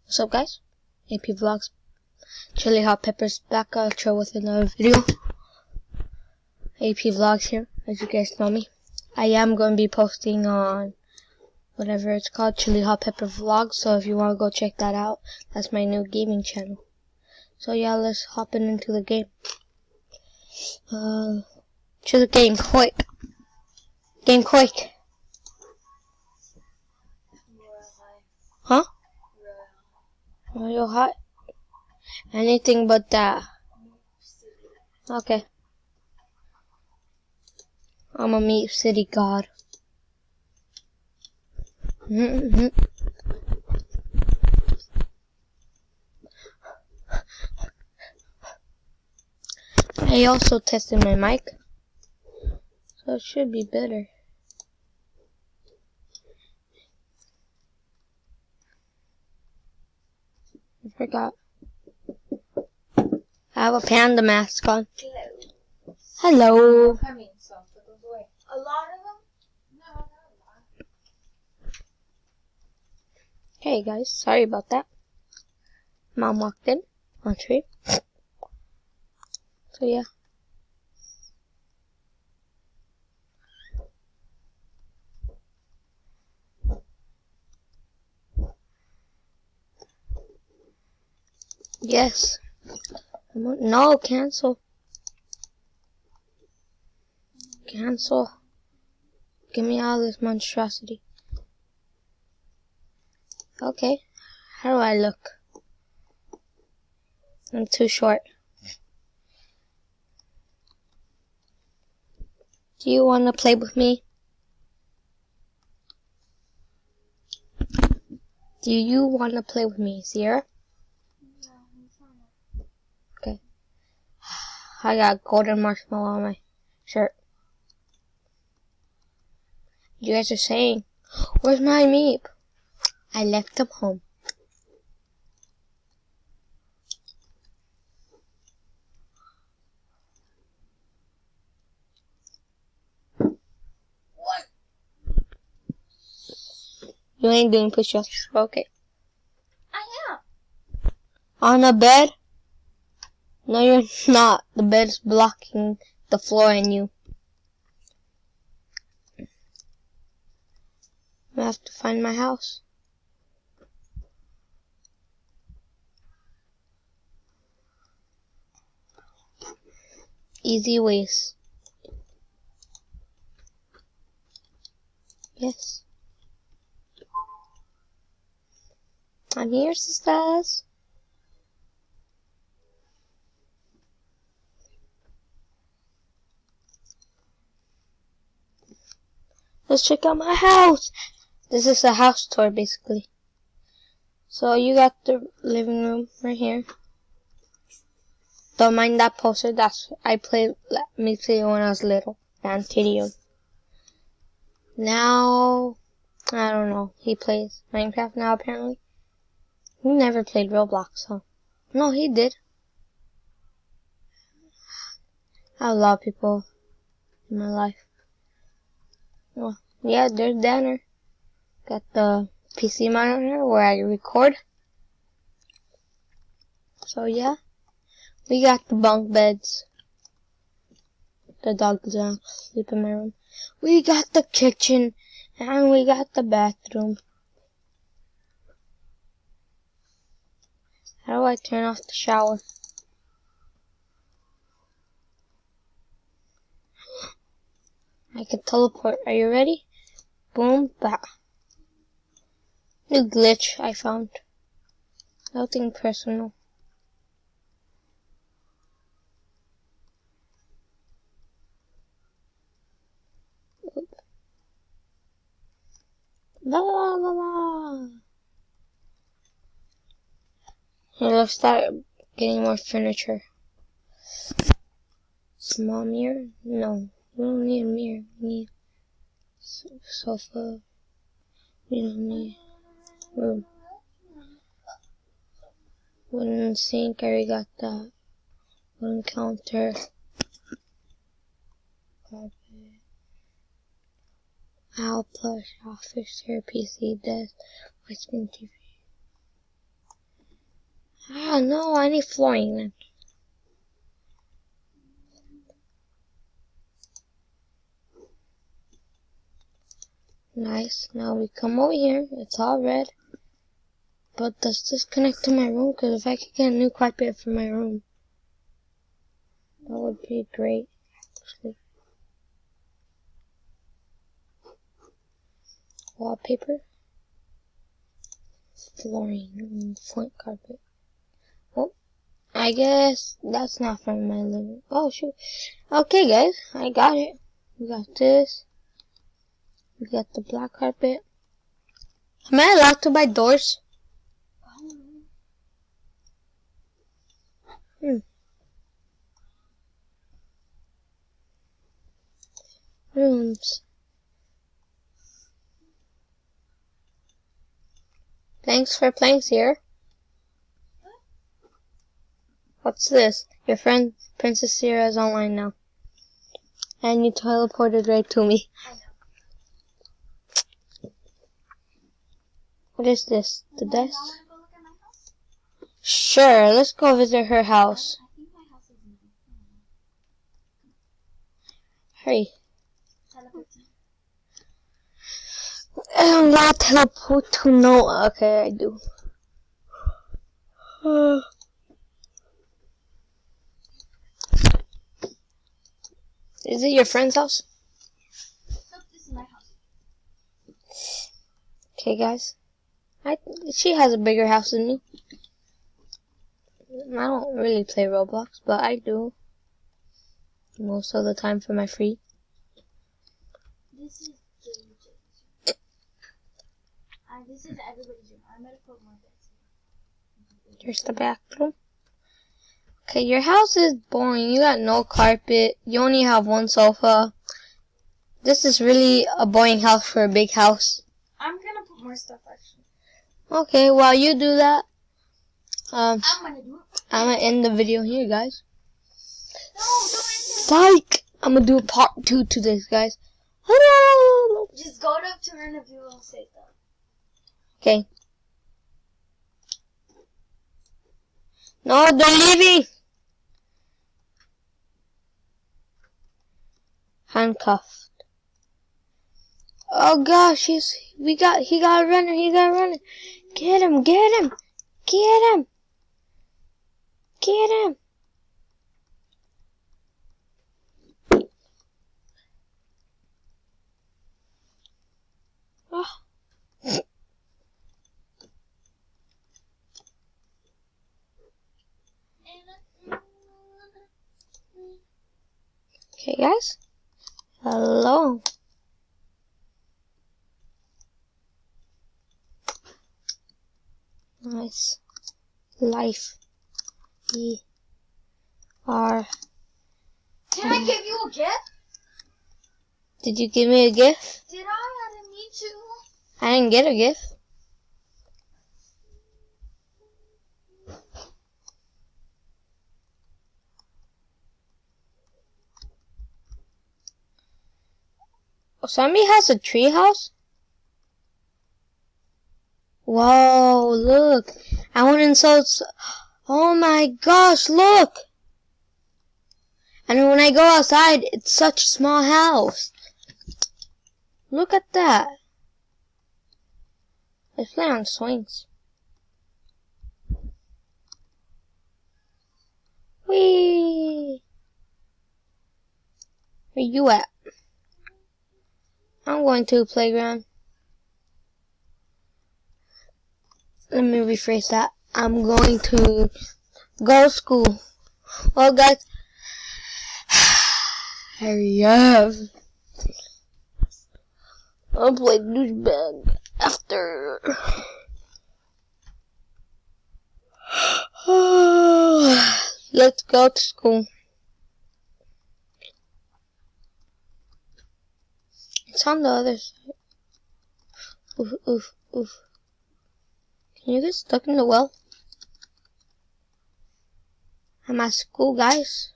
What's up, guys? AP Vlogs, Chili Hot Peppers back outro with another video. AP Vlogs here, as you guys know me. I am going to be posting on whatever it's called, Chili Hot Pepper Vlogs, so if you want to go check that out, that's my new gaming channel. So yeah, let's hop into the game. To the game, quick. Game quick. Huh? Real hot? Anything but that. Okay. I'm a Meat City god. I also tested my mic, so it should be better. I forgot. I have a panda mask on. Hello. A lot of them? No, not a lot. Hey guys, sorry about that. Mom walked in on stream. So yeah. Yes. No, cancel. Cancel. Get me out of this monstrosity. Okay. How do I look? I'm too short. Do you want to play with me? Do you want to play with me, Sierra? Okay. I got golden marshmallow on my shirt. You guys are saying, where's my meep? I left them home. What? You ain't doing push-ups. Okay. I am. On the bed? No, you're not. The bed's blocking the floor and you. I have to find my house. Easy ways. Yes. I'm here, sisters. Let's check out my house. This is a house tour, basically. So you got the living room right here. Don't mind that poster. I played Meat City when I was little. Antinium. Now, I don't know. He plays Minecraft now, apparently. He never played Roblox, huh? No, he did. I have a lot of people in my life. Well, yeah, there's Danner. Got the PC monitor where I record. So yeah, we got the bunk beds. The dog doesn't sleep in my room. We got the kitchen and we got the bathroom. How do I turn off the shower? I can teleport. Are you ready? Boom, bah. New glitch I found. Nothing personal. La la la la. Here, let's start getting more furniture. Small mirror? No, we don't need a mirror. We need sofa. We don't need room. Wooden sink, I already got that. Wooden counter. Carpet. Owl plush, office chair, PC, desk, white screen TV. Ah, no, I need flooring then. Nice. Now we come over here. It's all red. But does this connect to my room? Because if I could get a new carpet for my room, that would be great, actually. Wallpaper. Flooring. Flint carpet. Oh, I guess that's not from my living. Oh, shoot. Okay, guys. I got it. We got this. We got the black carpet. Am I allowed to buy doors? Rooms. Thanks for playing, Sierra. What's this? Your friend Princess Sierra is online now. And you teleported right to me. I know. What is this? The desk? Y'all wanna go look at my house? Sure, let's go visit her house. I think my house is new. Hurry. Teleport to me. I'm not teleport to no. Okay, I do. Is it your friend's house? Nope, this is my house. Okay, guys. She has a bigger house than me. I don't really play Roblox, but I do. Most of the time for my free. This is JJ's room. This is everybody's room. I'm gonna put more beds here. Here's the bathroom. Okay, your house is boring. You got no carpet. You only have one sofa. This is really a boring house for a big house. I'm gonna put more stuff actually. Okay, while you do that, I'm gonna do it. I'm gonna end the video here, guys. No, don't end Psych! I'm gonna do a part 2 to this, guys. it. Just go to turn if you will say that. Okay. No, they're leaving! Handcuffed. Oh gosh, he got a runner, he got a runner. Get him, get him, get him, get him. Oh. Okay, guys. Hello. Nice. Life. E-R. Can I give you a gift? Did you give me a gift? Did I didn't need to. I didn't get a gift. Oh, somebody has a tree house? Whoa, look. I went inside. Oh my gosh, look. And when I go outside, it's such a small house. Look at that. They play on swings. Whee! Where you at? I'm going to the playground. Let me rephrase that. I'm going to go to school. Well, guys, hurry up. I'll play douchebag after. Let's go to school. It's on the other side. Oof, oof, oof. Can you get stuck in the well? I'm at school, guys.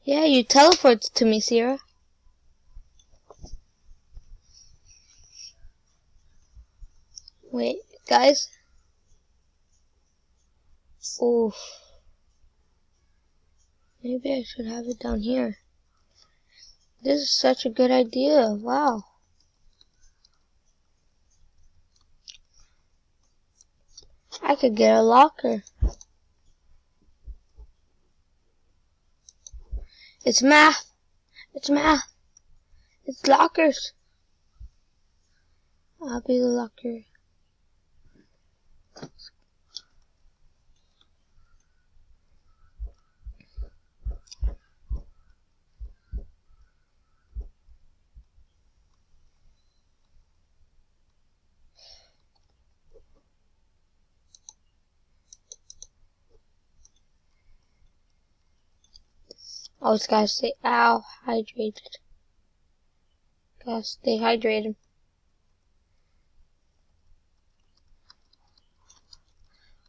Yeah, you teleported to me, Sierra. Wait, guys. Oof. Maybe I should have it down here. This is such a good idea. Wow. I could get a locker. It's math. It's math. It's lockers. I'll be the locker. Always gotta stay hydrated. Gotta stay hydrated.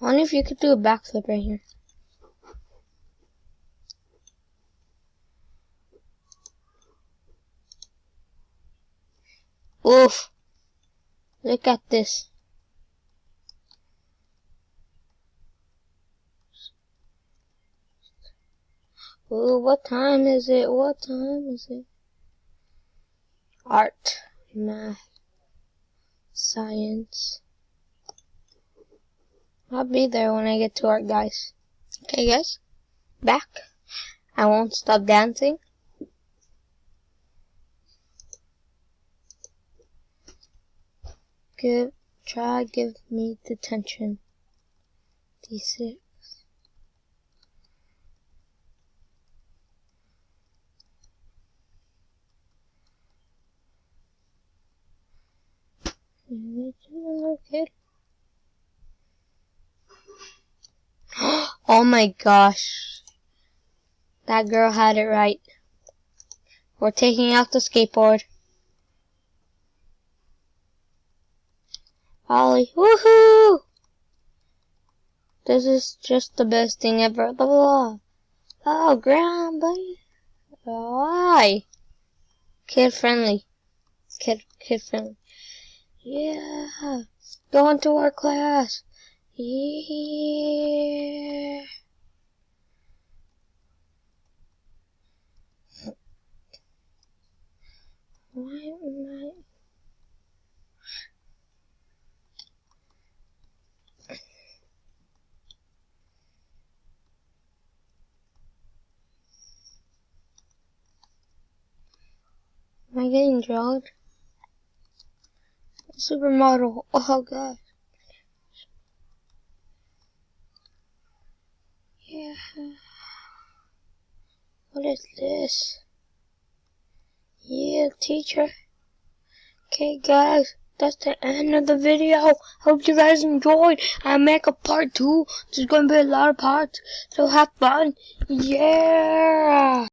I wonder if you could do a backflip right here. Oof. Look at this. Ooh, what time is it? What time is it? Art, math, science. I'll be there when I get to art, guys. Okay, guys. Back. I won't stop dancing. Try give me the tension. D6. Okay. Oh my gosh. That girl had it right. We're taking out the skateboard. Ollie, woohoo! This is just the best thing ever. Blah, blah, blah. Oh, grandpa. Why? Kid friendly. Kid friendly. Yeah. Going to our class. Yeah. Why am I getting drugged? Supermodel. Oh god. Yeah. What is this? Yeah, teacher. Okay, guys. That's the end of the video. Hope you guys enjoyed. I'll make a part 2. There's going to be a lot of parts. So have fun. Yeah.